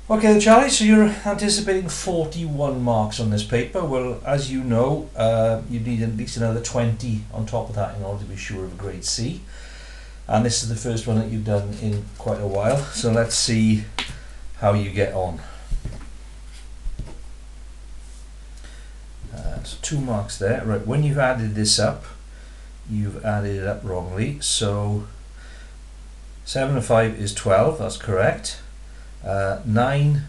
Okay then, Charlie, so you're anticipating 41 marks on this paper. Well, as you know, you need at least another 20 on top of that in order to be sure of a grade C. And this is the first one that you've done in quite a while, so let's see how you get on. So 2 marks there. Right, when you've added this up, you've added it up wrongly. So 7 and 5 is 12, that's correct. 9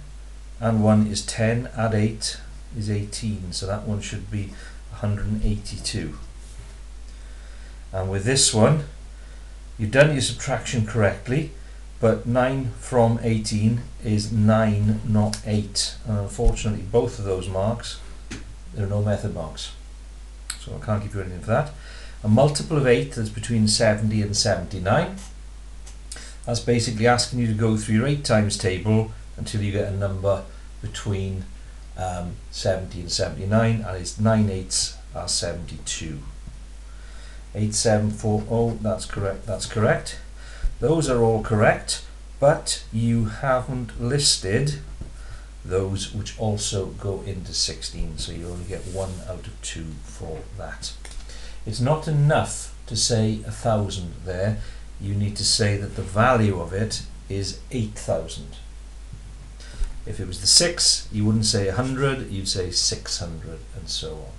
and 1 is 10, add 8 is 18, so that one should be 182. And with this one, you've done your subtraction correctly, but 9 from 18 is 9, not 8. And unfortunately, both of those marks, there are no method marks, so I can't give you anything for that. A multiple of 8 that's between 70 and 79. That's basically asking you to go through your 8 times table until you get a number between 70 and 79, and it's 9 eighths are 72. 8740, that's correct. Those are all correct, but you haven't listed those which also go into 16, so you only get 1 out of 2 for that. It's not enough to say 1,000 there. You need to say that the value of it is 8,000. If it was the 6, you wouldn't say 100, you'd say 600, and so on.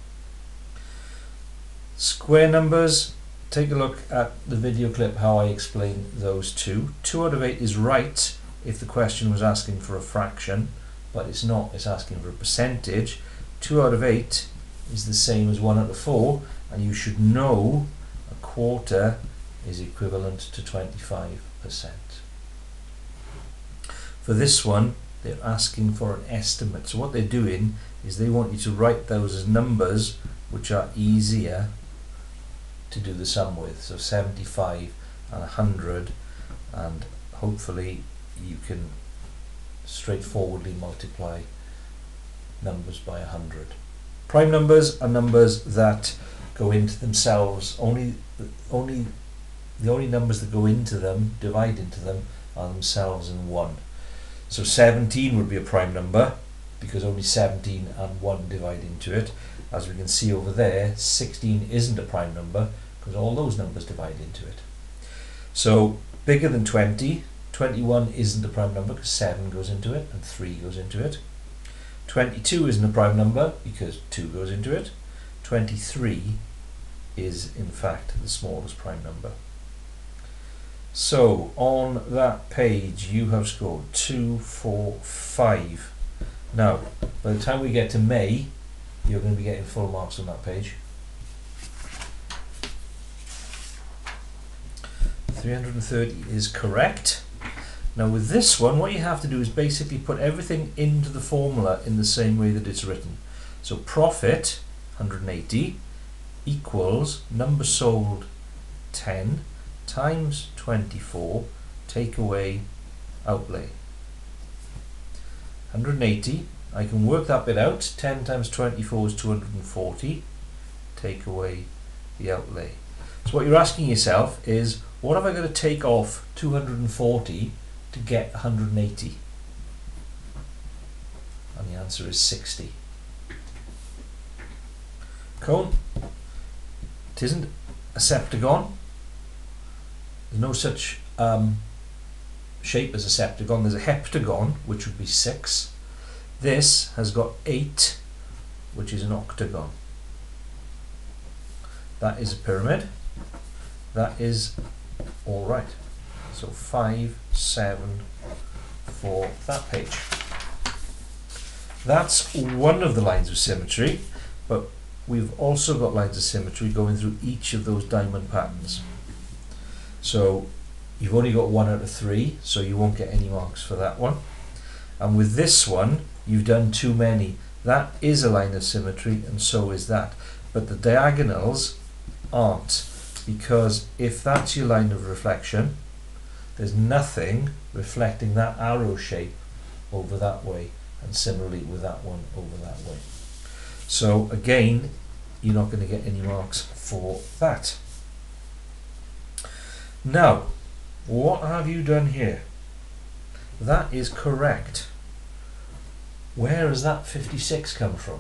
Square numbers, take a look at the video clip how I explain those two. 2 out of 8 is right if the question was asking for a fraction, but it's not, it's asking for a percentage. 2 out of 8 is the same as 1 out of 4, and you should know a quarter is equivalent to 25%. For this one, they're asking for an estimate. So what they're doing is they want you to write those as numbers which are easier to do the sum with. So 75 and 100, and hopefully you can straightforwardly multiply numbers by 100. Prime numbers are numbers that go into themselves. The only numbers that go into them, divide into them, are themselves in 1. So 17 would be a prime number because only 17 and 1 divide into it. As we can see over there, 16 isn't a prime number because all those numbers divide into it. So bigger than 20, 21 isn't a prime number because 7 goes into it and 3 goes into it. 22 isn't a prime number because 2 goes into it. 23 is in fact the smallest prime number. So on that page you have scored 2, 4, 5. Now by the time we get to May, you're going to be getting full marks on that page. 330 is correct. Now with this one, what you have to do is basically put everything into the formula in the same way that it's written. So profit 180 equals number sold 10 times 24, take away outlay. 180, I can work that bit out. 10 times 24 is 240, take away the outlay. So what you're asking yourself is, what have I got to take off 240 to get 180? And the answer is 60. Cone, it isn't a septagon. There's no such shape as a septagon. There's a heptagon, which would be 6. This has got 8, which is an octagon. That is a pyramid. That is all right. So 5, 7 for that page. That's one of the lines of symmetry, but we've also got lines of symmetry going through each of those diamond patterns. So you've only got 1 out of 3, so you won't get any marks for that one. And with this one, you've done too many. That is a line of symmetry, and so is that. But the diagonals aren't, because if that's your line of reflection, there's nothing reflecting that arrow shape over that way, and similarly with that one over that way. So again, you're not going to get any marks for that. Now, what have you done here? That is correct. Where has that 56 come from?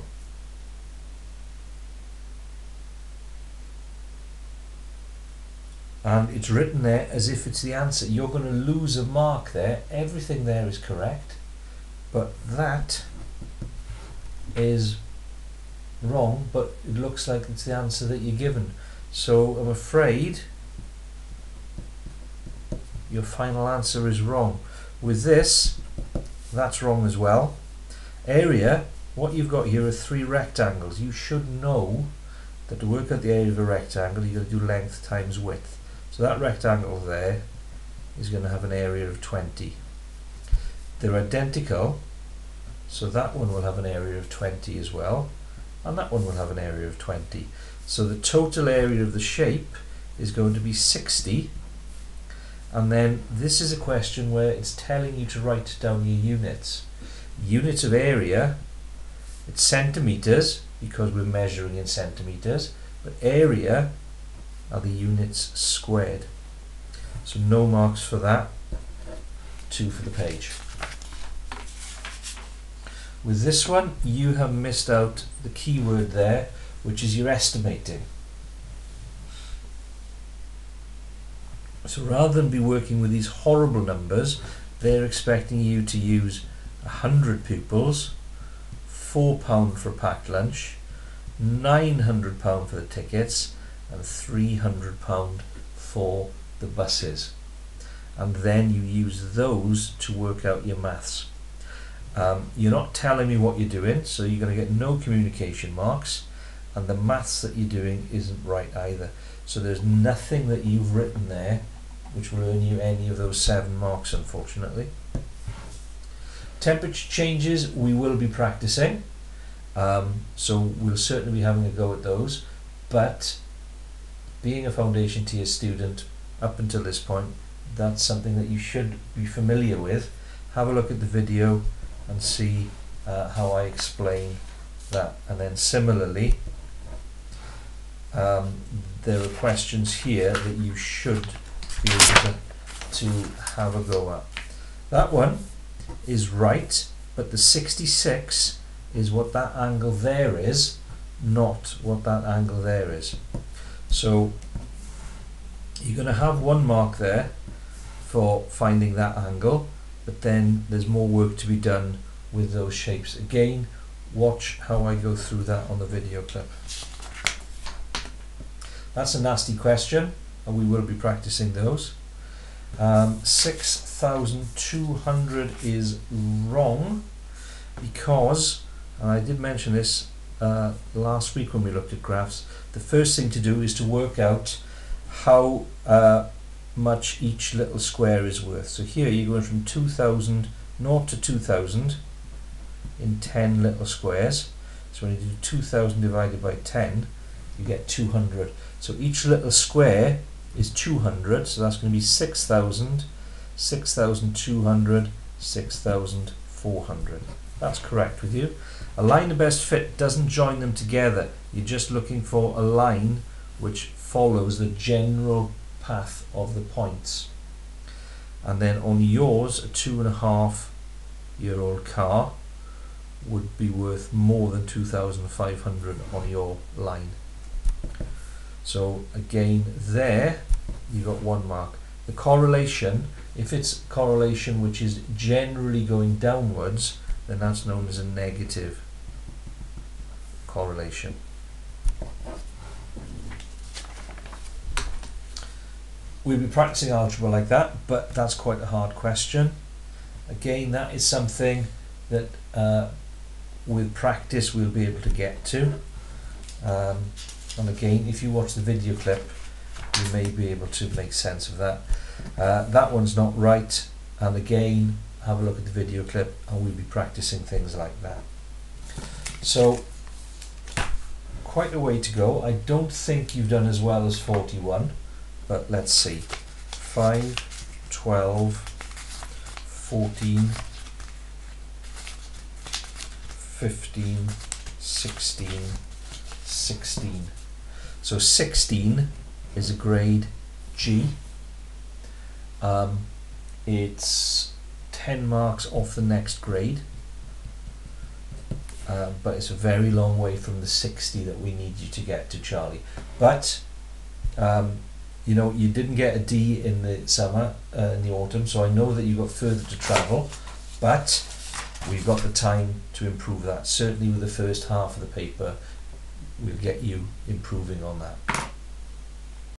And it's written there as if it's the answer. You're going to lose a mark there. Everything there is correct, but that is wrong, but it looks like it's the answer that you're given. So I'm afraid your final answer is wrong. With this, that's wrong as well. Area, what you've got here are 3 rectangles. You should know that to work out the area of a rectangle, you've got to do length times width. So that rectangle there is going to have an area of 20. They're identical, so that one will have an area of 20 as well, and that one will have an area of 20. So the total area of the shape is going to be 60. And then this is a question where it's telling you to write down your units. Units of area, it's centimetres because we're measuring in centimetres, but area are the units squared. So no marks for that, 2 for the page. With this one, you have missed out the key word there, which is your estimating. So rather than be working with these horrible numbers, they're expecting you to use 100 pupils, £4 for a packed lunch, £900 for the tickets, and £300 for the buses. And then you use those to work out your maths. You're not telling me what you're doing, so you're going to get no communication marks, and the maths that you're doing isn't right either. So there's nothing that you've written there which will earn you any of those 7 marks, unfortunately. Temperature changes we will be practicing, so we'll certainly be having a go at those, but being a foundation tier student up until this point, that's something that you should be familiar with. Have a look at the video and see how I explain that. And then similarly, there are questions here that you should be able to have a go at. That one is right, but the 66 is what that angle there is, not what that angle there is. So you're going to have 1 mark there for finding that angle, but then there's more work to be done with those shapes. Again, watch how I go through that on the video clip. That's a nasty question, and we will be practicing those. 6,200 is wrong because, and I did mention this last week when we looked at graphs, the first thing to do is to work out how much each little square is worth. So here you're going from 2,000, 0 to 2,000 in 10 little squares. So when you do 2,000 divided by 10, you get 200. So each little square is 200, so that's going to be 6,000, 6,200, 6,400. That's correct with you. A line of best fit doesn't join them together. You're just looking for a line which follows the general path of the points. And then on yours, a 2.5-year-old car would be worth more than 2,500 on your line. So again, there you got 1 mark. The correlation, if it's correlation which is generally going downwards, then that's known as a negative correlation. We'll be practicing algebra like that, but that's quite a hard question. Again, that is something that with practice we'll be able to get to. And again, if you watch the video clip, you may be able to make sense of that. That one's not right, and again, have a look at the video clip and we'll be practicing things like that. So, quite a way to go. I don't think you've done as well as 41, but let's see. 5, 12, 14, 15, 16, 16. So 16 is a grade G. It's 10 marks off the next grade. but it's a very long way from the 60 that we need you to get to, Charlie. But you know, you didn't get a D in the summer, in the autumn, so I know that you've got further to travel, but we've got the time to improve that. Certainly with the first half of the paper, we'll get you improving on that.